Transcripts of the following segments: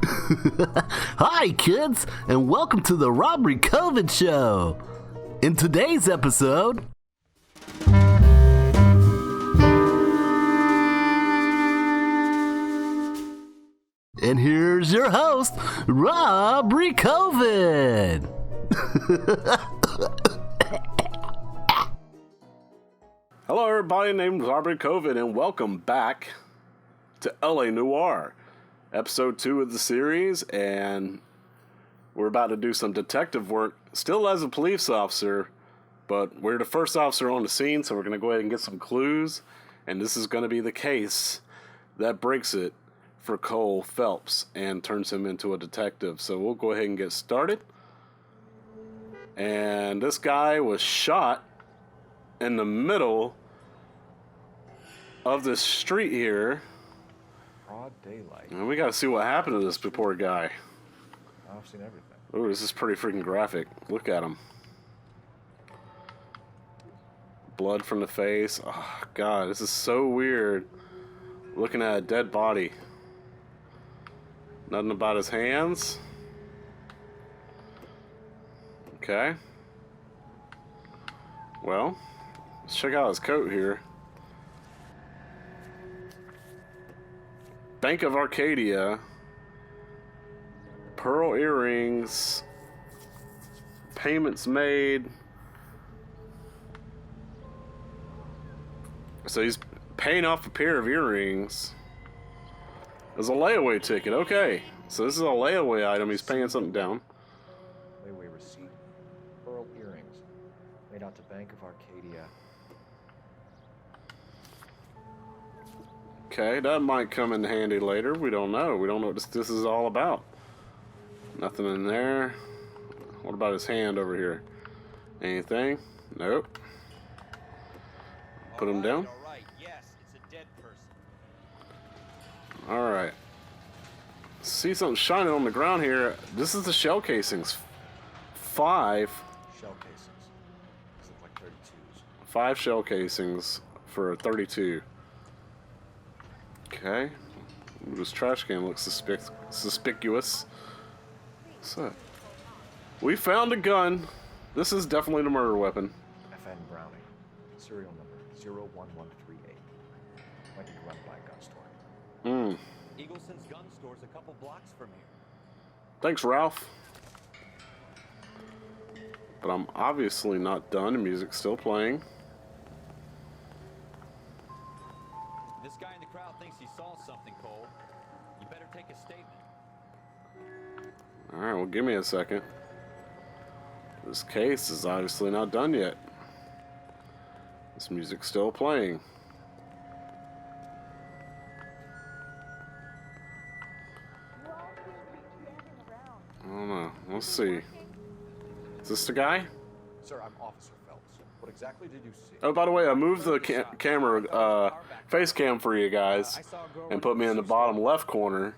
Hi, kids, and welcome to the Robbri COVID Show. In today's episode, and here's your host, Robbri COVID. Hello, everybody. Named Robbri COVID, and welcome back to LA Noire, episode 2 of the series. And we're about to do some detective work, still as a police officer, but we're the first officer on the scene, so we're going to go ahead and get some clues. And this is going to be the case that breaks it for Cole Phelps and turns him into a detective. So we'll go ahead and get started. And this guy was shot in the middle of the street here. Broad daylight. And we gotta see what happened to this poor guy. I've seen everything. Ooh, this is pretty freaking graphic. Look at him. Blood from the face. Oh, God, this is so weird. Looking at a dead body. Nothing about his hands. Okay. Well, let's check out his coat here. Bank of Arcadia. Pearl earrings. Payments made. So he's paying off a pair of earrings. There's a layaway ticket. Okay. So this is a layaway item. He's paying something down. Layaway receipt. Pearl earrings. Made out to Bank of Arcadia. Okay, that might come in handy later. We don't know. We don't know what this is all about. Nothing in there. What about his hand over here? Anything? Nope. Put him down. All right. Yes, it's a dead person. All right. See something shining on the ground here. This is the shell casings. 5 Shell casings. These look like 32s. 5 shell casings for a 32. Okay. Ooh, this trash can looks suspicious. What's that? We found a gun. This is definitely the murder weapon. FN Browning. Serial number 01138. Might be run by a gun store. Eagleson's gun store's a couple blocks from here. Thanks, Ralph. But I'm obviously not done. The music's still playing. This guy in the crowd thinks he saw something, Cole. You better take a statement. Alright, well, give me a second. This case is obviously not done yet. This music's still playing. I don't know. Let's see. Is this the guy? Sir, I'm Officer Phelps. What exactly did you see? Oh, by the way, I moved the camera, face cam for you guys and put me in the bottom left corner.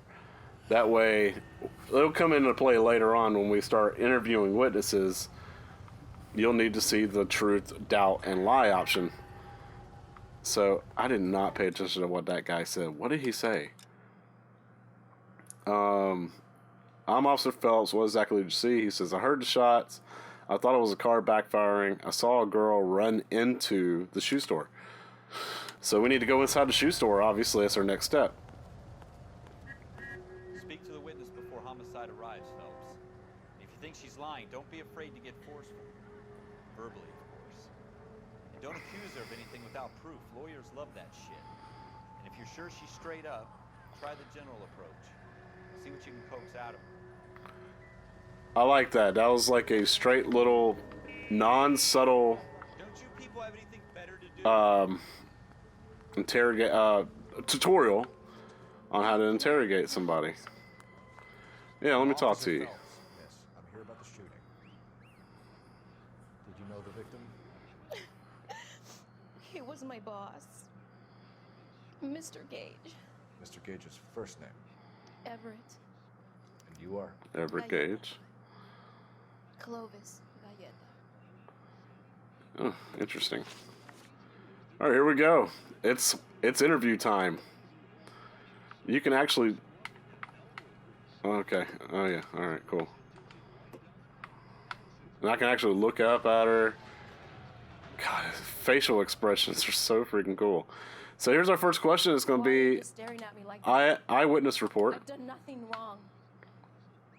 That way, it'll come into play later on when we start interviewing witnesses. You'll need to see the truth, doubt, and lie option. So, I did not pay attention to what that guy said. What did he say? I'm Officer Phelps. What exactly did you see? He says, I heard the shots. I thought it was a car backfiring. I saw a girl run into the shoe store. So we need to go inside the shoe store. Obviously, that's our next step. Speak to the witness before homicide arrives, Phelps. If you think she's lying, don't be afraid to get forceful. Verbally, of course. And don't accuse her of anything without proof. Lawyers love that shit. And if you're sure she's straight up, try the general approach. See what you can coax out of her. I like that. That was like a straight little, non-subtle Don't you people have anything better to do? tutorial on how to interrogate somebody. Yeah, let me talk to you. Officer Phelps. Yes, I'm here about the shooting. Did you know the victim? He was my boss, Mr. Gage. Mr. Gage's first name. Everett. And you are? Everett Gage. Clovis Galletta. Oh, interesting. All right, here we go. It's interview time. You can actually... Okay. Oh, yeah. All right, cool. And I can actually look up at her. God, facial expressions are so freaking cool. So here's our first question. It's going to Why are be you staring at me like that? eyewitness report. I've done nothing wrong.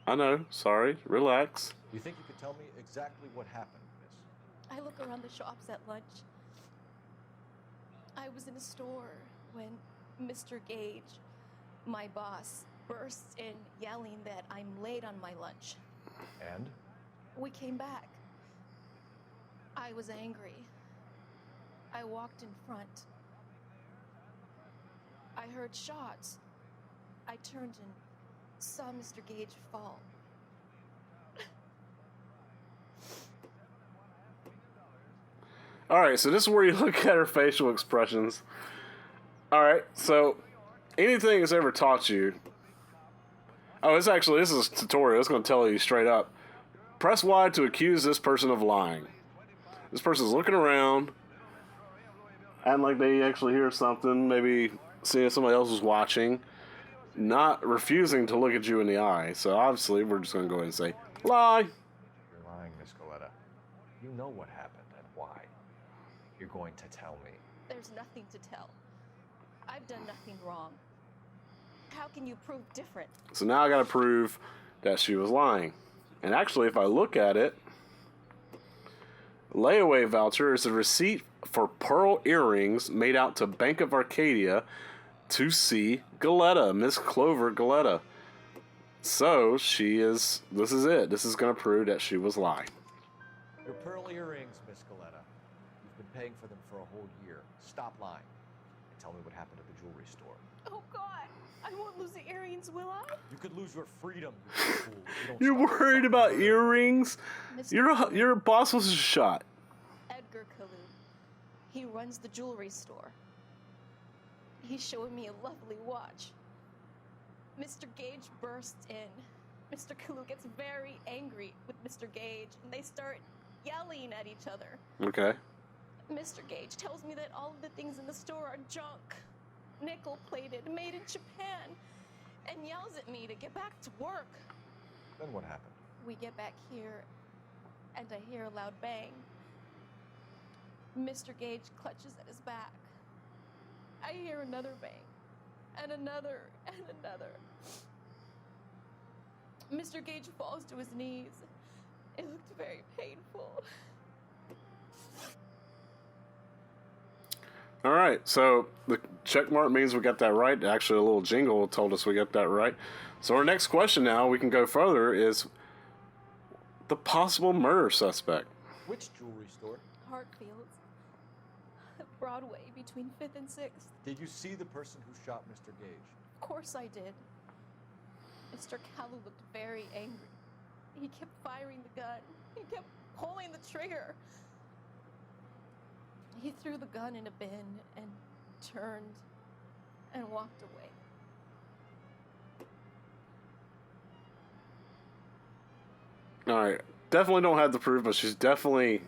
I know. Sorry. Relax. You think you could tell me exactly what happened, miss? I look around the shops at lunch. I was in a store when Mr. Gage, my boss, bursts in yelling that I'm late on my lunch. And? We came back. I was angry. I walked in front. I heard shots. I turned and saw Mr. Gage fall. All right, so this is where you look at her facial expressions. All right, so anything that's ever taught you. Oh, this is a tutorial. It's going to tell you straight up. Press Y to accuse this person of lying. This person's looking around, and like they actually hear something, maybe seeing somebody else is watching, not refusing to look at you in the eye. So obviously, we're just going to go ahead and say, lie. You're lying, Miss Coletta. You know what happened and why. You're going to tell me. There's nothing to tell. I've done nothing wrong. How can you prove different? So now I got to prove that she was lying. And actually, if I look at it, layaway voucher is a receipt for pearl earrings made out to Bank of Arcadia to see Galetta, Miss Clover Galetta. So this is it. This is going to prove that she was lying. Your pearl earrings, Miss Coletta. You've been paying for them for a whole year. Stop lying. And tell me what happened at the jewelry store. Oh, God. I won't lose the earrings, will I? You could lose your freedom, you fool, if you don't You're stop worried fucking about lying. earrings? Mr. Your boss was shot. Edgar Kalu. He runs the jewelry store. He's showing me a lovely watch. Mr. Gage bursts in. Mr. Kalu gets very angry with Mr. Gage, and they start yelling at each other. Okay. Mr. Gage tells me that all of the things in the store are junk, nickel-plated, made in Japan, and yells at me to get back to work. Then what happened? We get back here, and I hear a loud bang. Mr. Gage clutches at his back. I hear another bang, and another, and another. Mr. Gage falls to his knees. It looked very painful. All right, so the check mark means we got that right. Actually, a little jingle told us we got that right. So our next question now, we can go further, is the possible murder suspect. Which jewelry store? Hartfields. Broadway, between 5th and 6th. Did you see the person who shot Mr. Gage? Of course I did. Mr. Kalu looked very angry. He kept firing the gun. He kept pulling the trigger. He threw the gun in a bin and turned and walked away. All right, definitely don't have the proof, but she's definitely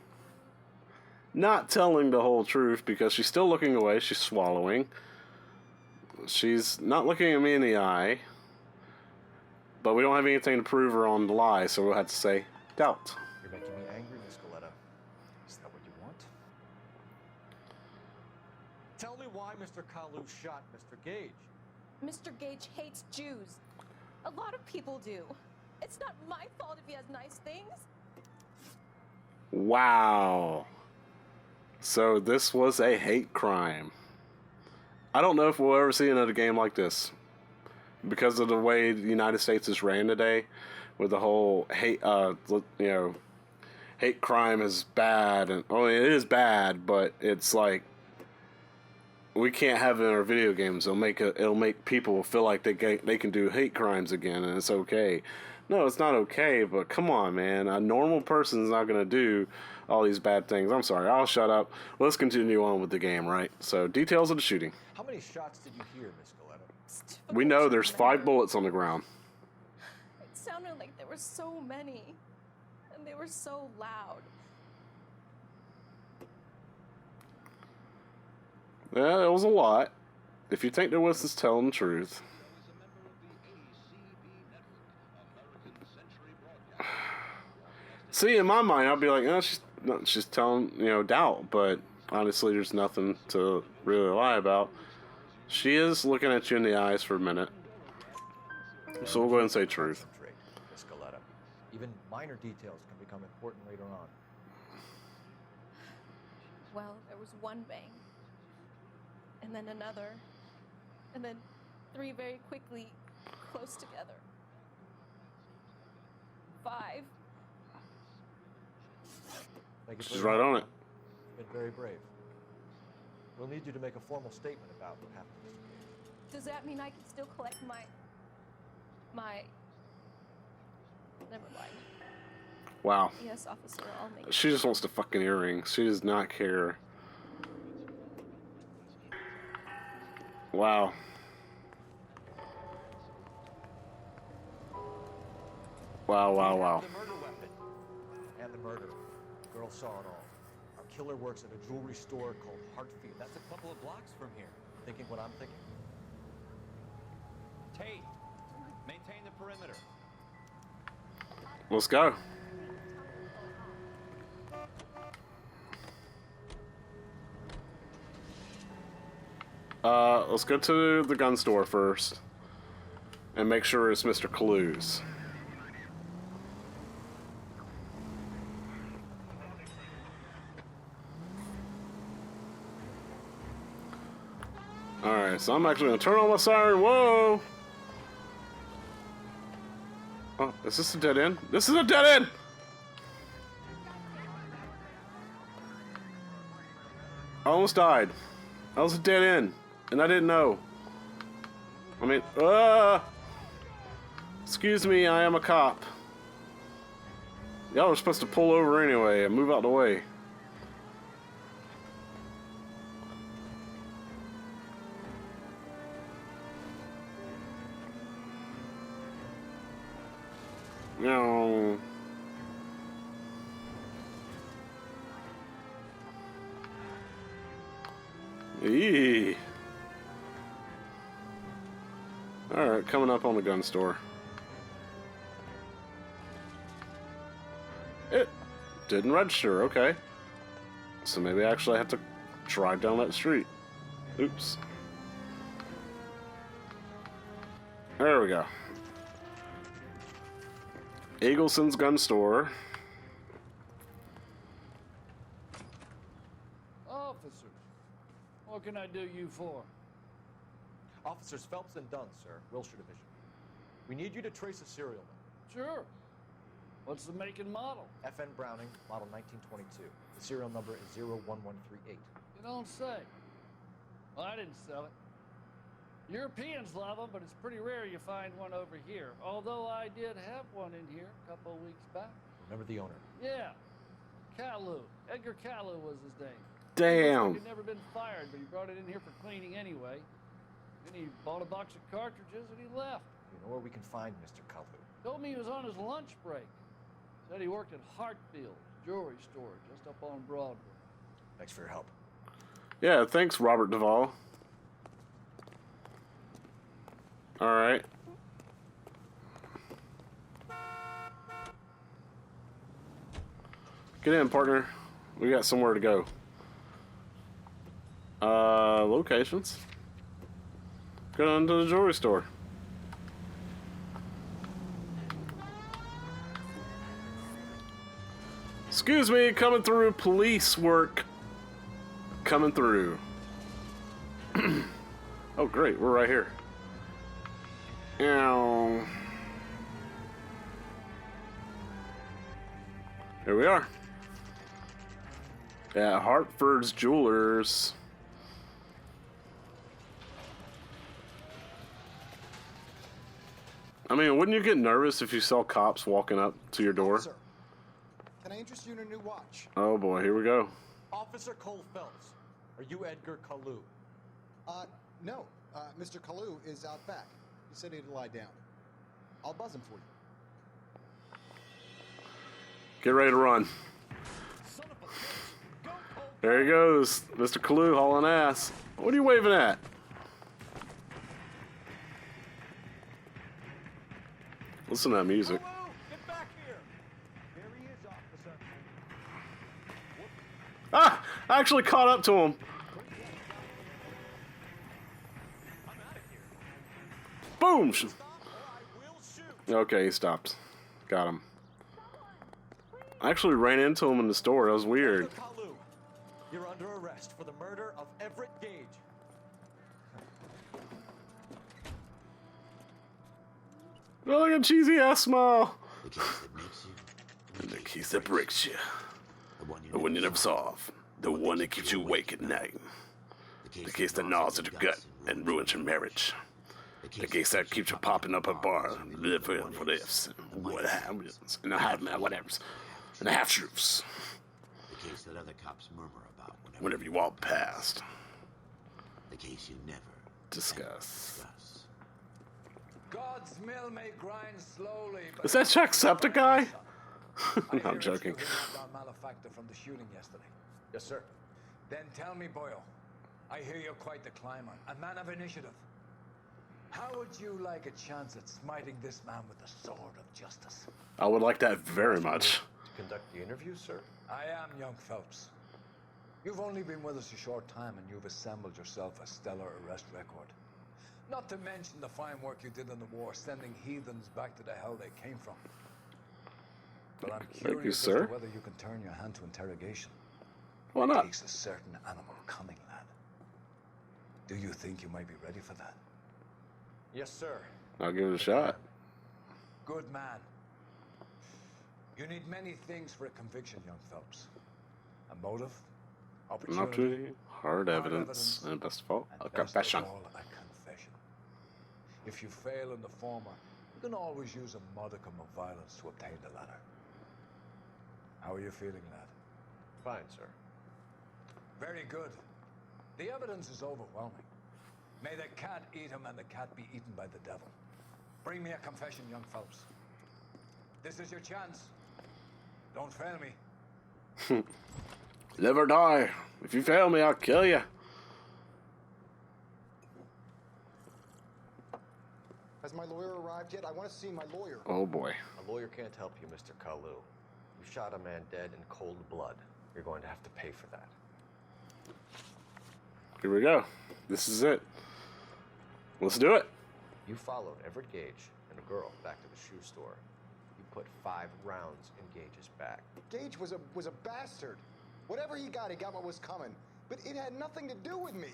not telling the whole truth because she's still looking away. She's swallowing. She's not looking at me in the eye. But we don't have anything to prove her on the lie, so we'll have to say doubt. You're making me angry, Miss Coletta. Is that what you want? Tell me why Mr. Kalu shot Mr. Gage. Mr. Gage hates Jews. A lot of people do. It's not my fault if he has nice things. Wow. So this was a hate crime. I don't know if we'll ever see another game like this. Because of the way the United States is ran today, with the whole hate, hate crime is bad, and it is bad, but it's like we can't have it in our video games. It'll make people feel like they can do hate crimes again, and it's okay. No, it's not okay. But come on, man, a normal person's not gonna do all these bad things. I'm sorry, I'll shut up. Let's continue on with the game, right? So details of the shooting. How many shots did you hear, Miss Coletta? We know there's 5 bullets on the ground. It sounded like there were so many, and they were so loud. Yeah, it was a lot. If you think the witness is telling the truth. See, in my mind, I'd be like, oh, she's telling, doubt. But honestly, there's nothing to really lie about. She is looking at you in the eyes for a minute. So we'll go ahead and say truth. Concentrate, Miss Coletta. Even minor details can become important later on. Well, there was one bang, and then another, and then 3 very quickly, close together. 5. Thank you for She's your right help. on it. You've been very brave. We'll need you to make a formal statement about what happened, Mr. Gage. Does that mean I can still collect my... Never mind. Wow. Yes, officer, I'll make it. She just wants the fucking earrings. She does not care. Wow. Wow, wow, wow. The murder weapon. And the murder. The girl saw it all. Our killer works at a jewelry store called Hartfords. That's a couple of blocks from here. Thinking what I'm thinking? Tate, maintain the perimeter. Let's go. Let's go to the gun store first and make sure it's Mr. Kalu's. Alright, so I'm actually gonna turn on my siren. Whoa! Oh, is this a dead end? This is a dead end! I almost died. That was a dead end, and I didn't know. I mean, excuse me, I am a cop. Y'all were supposed to pull over anyway and move out the way. No. Eee. Alright, coming up on the gun store. It didn't register, okay. So maybe I actually have to drive down that street. Oops. There we go. Eggleson's gun store. Officers, what can I do you for? Officers Phelps and Dunn, sir, Wilshire Division. We need you to trace a serial number. Sure. What's the make and model? FN Browning, model 1922. The serial number is 01138. You don't say. Well, I didn't sell it. Europeans love them, but it's pretty rare you find one over here. Although I did have one in here a couple of weeks back. Remember the owner? Yeah. Calu. Edgar Calu was his name. Damn. He'd never been fired, but he brought it in here for cleaning anyway. Then he bought a box of cartridges and he left. You know where we can find Mr. Kalu? Told me he was on his lunch break. Said he worked at Hartfords Jewelry store just up on Broadway. Thanks for your help. Yeah, thanks, Robert Duvall. Alright. Get in, partner. We got somewhere to go. Locations. Go down to the jewelry store. Excuse me, coming through. Police work. Coming through. Oh, great. We're right here. Ow. Here we are. At Hartfords Jewelers. I mean, wouldn't you get nervous if you saw cops walking up to your door? Sir, can I interest you in a new watch? Oh boy, here we go. Officer Cole Phelps, are you Edgar Kalu? No. Mr. Kalu is out back. He said he'd lie down. I'll buzz him for you. Get ready to run. There he goes, Mr. Kalu hauling ass. What are you waving at? Listen to that music. Get back here! There he is, officer. I actually caught up to him. Boom! Okay, he stopped. Got him. I actually ran into him in the store. That was weird. You're under arrest for the murder of Everett Gage. Oh, look at cheesy ass smile. The case that makes you. And the case that breaks you. The one you never solve. The one that keeps you awake at night. The case that gnaws at your gut and ruins your marriage. The case that keeps you popping up a bar, live for this, what happens, and the whatevers, and the half truths. The case that other cops murmur about Whenever you walk past, the case you never discuss. God's mill may grind slowly, but Is that Jacksepticeye? I I'm hear joking. it's you who knocked down Malefactor from the shooting yesterday. Yes, sir. Then tell me, Boyle, I hear you're quite the climber, a man of initiative. How would you like a chance at smiting this man with the sword of justice? I would like that very much. To conduct the interview, sir? I am young Phelps. You've only been with us a short time and you've assembled yourself a stellar arrest record. Not to mention the fine work you did in the war, sending heathens back to the hell they came from. But I'm Thank you, curious as sir. to whether you can turn your hand to interrogation. Why It not? takes a certain animal cunning, lad. Do you think you might be ready for that? Yes, sir. I'll give it a shot. Good man. You need many things for a conviction, young Phelps. A motive, An opportunity, opportunity, hard evidence, and best of all, a and best of confession. all, a confession. If you fail in the former, you can always use a modicum of violence to obtain the latter. How are you feeling, lad? Fine, sir. Very good. The evidence is overwhelming. May the cat eat him and the cat be eaten by the devil. Bring me a confession, young Phelps. This is your chance. Don't fail me. Live or die. If you fail me, I'll kill you. Has my lawyer arrived yet? I want to see my lawyer. Oh boy. A lawyer can't help you, Mr. Kalu. You shot a man dead in cold blood. You're going to have to pay for that. Here we go. This is it. Let's do it. You followed Everett Gage and a girl back to the shoe store. You put 5 rounds in Gage's back. Gage was a bastard. Whatever he got what was coming. But it had nothing to do with me.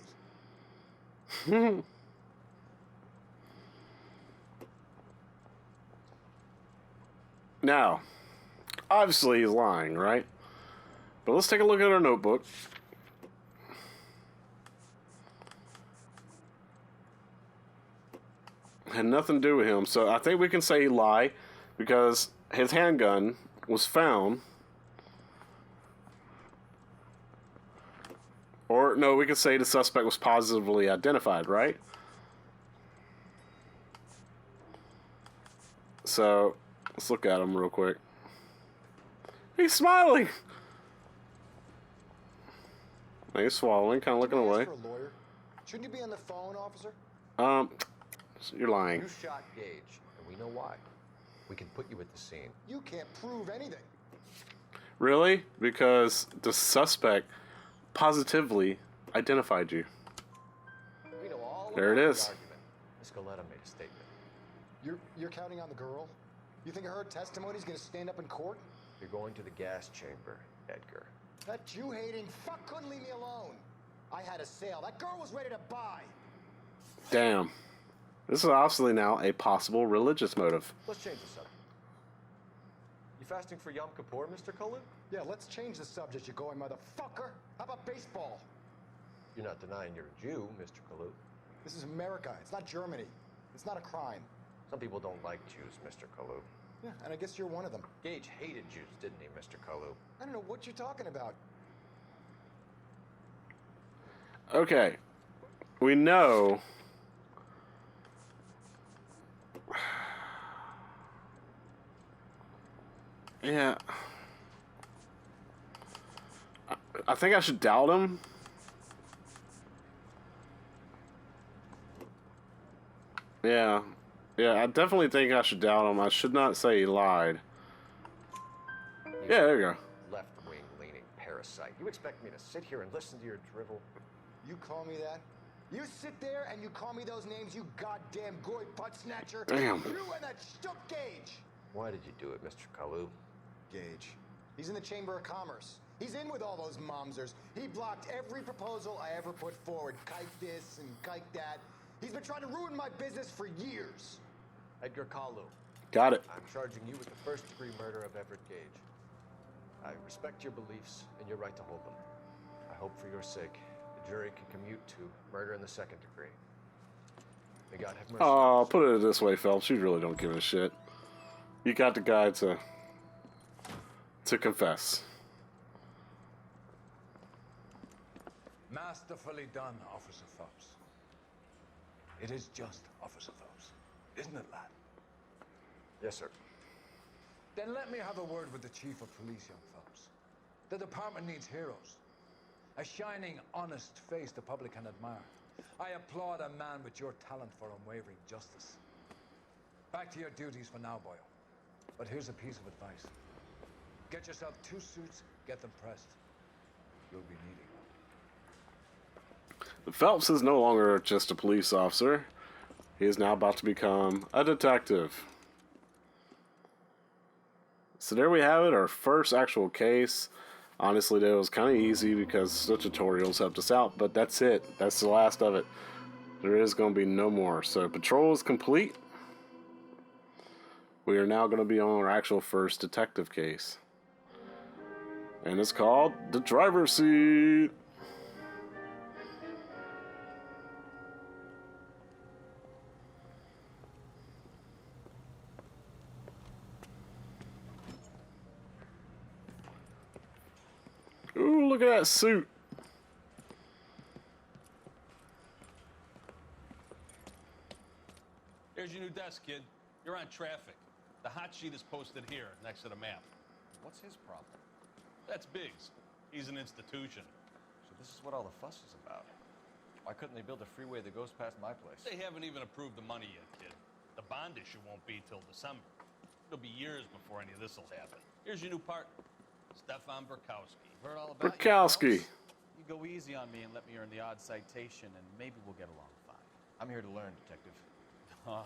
Now, obviously he's lying, right? But let's take a look at our notebook. Had nothing to do with him, so I think we can say he lied because his handgun was found. Or, no, we could say the suspect was positively identified, right? So, let's look at him real quick. He's smiling! He's swallowing, kind of looking away. For a lawyer? Shouldn't you be on the phone, officer? You're lying. You shot Gage, and we know why. We can put you at the scene. You can't prove anything. Really? Because the suspect positively identified you. We know all There about it the is. argument. Miss Goleta made a statement. You're counting on the girl? You think her testimony's gonna stand up in court? You're going to the gas chamber, Edgar. That Jew-hating fuck couldn't leave me alone. I had a sale. That girl was ready to buy. Damn. This is obviously now a possible religious motive. Let's change the subject. You fasting for Yom Kippur, Mr. Cullen? Yeah, let's change the subject, you going motherfucker. How about baseball? You're not denying you're a Jew, Mr. Kalu. This is America. It's not Germany. It's not a crime. Some people don't like Jews, Mr. Kalu. Yeah, and I guess you're one of them. Gage hated Jews, didn't he, Mr. Kalu? I don't know what you're talking about. Okay. We know... Yeah. I think I should doubt him. Yeah. Yeah, I definitely think I should doubt him. I should not say he lied. Yeah, there you go. Left-wing leaning parasite. sight. You expect me to sit here and listen to your drivel? You call me that? You sit there and you call me those names, you goddamn goy butt snatcher. Damn. You and that stup Gage. Why did you do it, Mr. Kalu? Gage. He's in the Chamber of Commerce. He's in with all those momsers. He blocked every proposal I ever put forward. Kike this and kike that. He's been trying to ruin my business for years. Edgar Kalu. Got it. I'm charging you with the first-degree murder of Everett Gage. I respect your beliefs and your right to hold them. I hope for your sake the jury can commute to murder in the second degree. May God have mercy. Oh, put it this way, Phelps. You really don't give a shit. You got the guy to confess. Masterfully done, Officer Phelps. It is just, Officer Phelps. Isn't it, lad? Yes, sir. Then let me have a word with the Chief of Police, young Phelps. The department needs heroes. A shining, honest face the public can admire. I applaud a man with your talent for unwavering justice. Back to your duties for now, Boyle. But here's a piece of advice. Get yourself 2 suits, get them pressed. You'll be needing them. Phelps is no longer just a police officer. He is now about to become a detective. So there we have it, our first actual case. Honestly, that was kind of easy because the tutorials helped us out, but that's it. That's the last of it. There is going to be no more. So patrol is complete. We are now going to be on our actual first detective case. And it's called The Driver's Seat. Ooh, look at that suit. Here's your new desk, kid. You're on traffic. The hot sheet is posted here, next to the map. What's his problem? That's Biggs. He's an institution. So this is what all the fuss is about. Why couldn't they build a freeway that goes past my place? They haven't even approved the money yet, kid. The bond issue won't be till December. It'll be years before any of this will happen. Here's your new partner, Stefan Burkowski. Heard all about Burkowski. You go easy on me and let me earn the odd citation, and maybe we'll get along fine. I'm here to learn, Detective. Huh.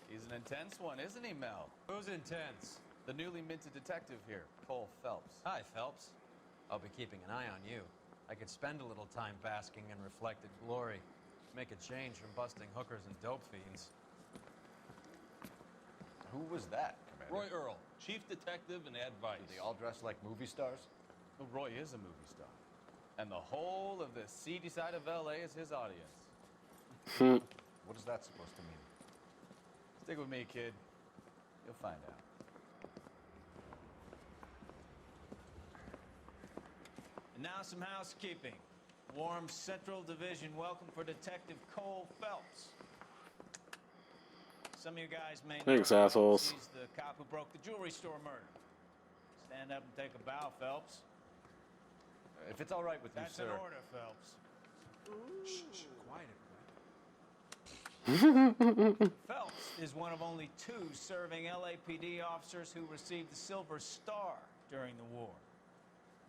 He's an intense one, isn't he, Mel? Who's intense? The newly minted detective here, Cole Phelps. Hi, Phelps. I'll be keeping an eye on you. I could spend a little time basking in reflected glory. Make a change from busting hookers and dope fiends. Who was that, Commander? Roy Earl, chief detective and advice. Do they all dress like movie stars? Well, Roy is a movie star. And the whole of the seedy side of L.A. is his audience. What is that supposed to mean? Stick with me, kid. You'll find out. And now some housekeeping. Warm Central Division welcome for Detective Cole Phelps. Some of you guys may know Thanks, assholes. He's the cop who broke the jewelry store murder. Stand up and take a bow, Phelps. If it's all right with you, That's sir. an order, Phelps. Shh, quiet, Phelps is one of only 2 serving LAPD officers who received the Silver Star during the war.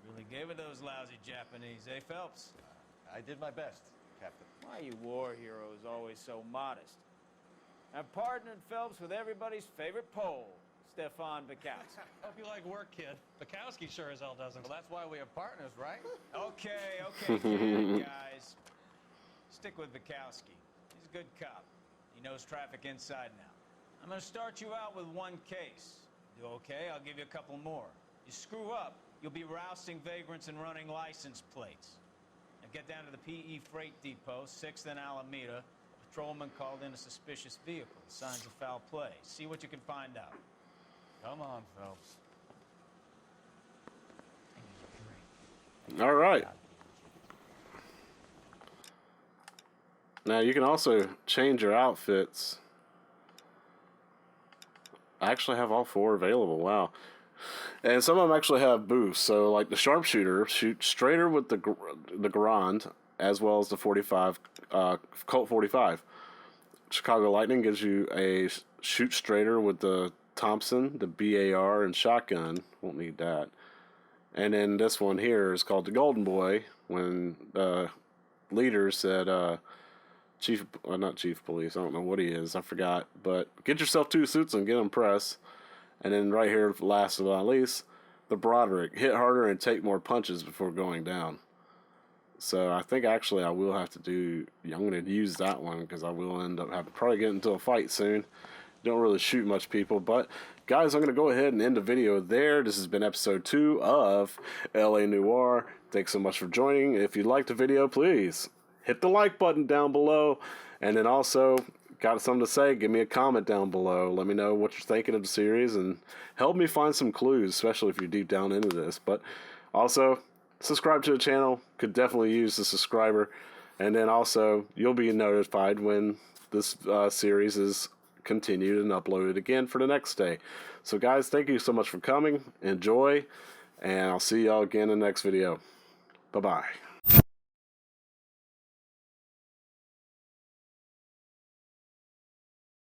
Really gave it those lousy Japanese, eh, Phelps? I did my best, Captain. Why are you war heroes always so modest? I've partnered Phelps with everybody's favorite Pole, Stefan Burkowski. Hope you like work, kid. Bukowski sure as hell doesn't. Well, that's why we have partners, right? Okay, kid, guys. Stick with Bukowski. He's a good cop. He knows traffic inside and out. I'm going to start you out with 1 case. Do okay? I'll give you a couple more. You screw up, you'll be rousting vagrants and running license plates. Now get down to the PE Freight Depot, 6th and Alameda. A patrolman called in a suspicious vehicle. Signs of foul play. See what you can find out. Come on, Phelps. All right. Now you can also change your outfits. I actually have all 4 available. Wow. And some of them actually have boosts. So like the sharpshooter shoots straighter with the Garand as well as the 45 Colt 45. Chicago Lightning gives you a shoot straighter with the Thompson, the BAR, and shotgun. Won't need that. And then this one here is called The Golden Boy, when the leader said, not chief of police, I don't know what he is, I forgot, but get yourself 2 suits and get them pressed. And then right here, last but not least, the Broderick, hit harder and take more punches before going down. So I think actually I will have to do, I'm going to use that one because I will end up having to probably get into a fight soon. Don't really shoot much people, but guys, I'm going to go ahead and end the video there. This has been episode 2 of LA Noire. Thanks so much for joining. If you liked the video, please hit the like button down below. And then also, got something to say, give me a comment down below. Let me know what you're thinking of the series and help me find some clues, especially if you're deep down into this. But also, subscribe to the channel. Could definitely use a subscriber. And then also, you'll be notified when this series is continued and uploaded again for the next day. So guys, thank you so much for coming. Enjoy. And I'll see y'all again in the next video. Bye-bye.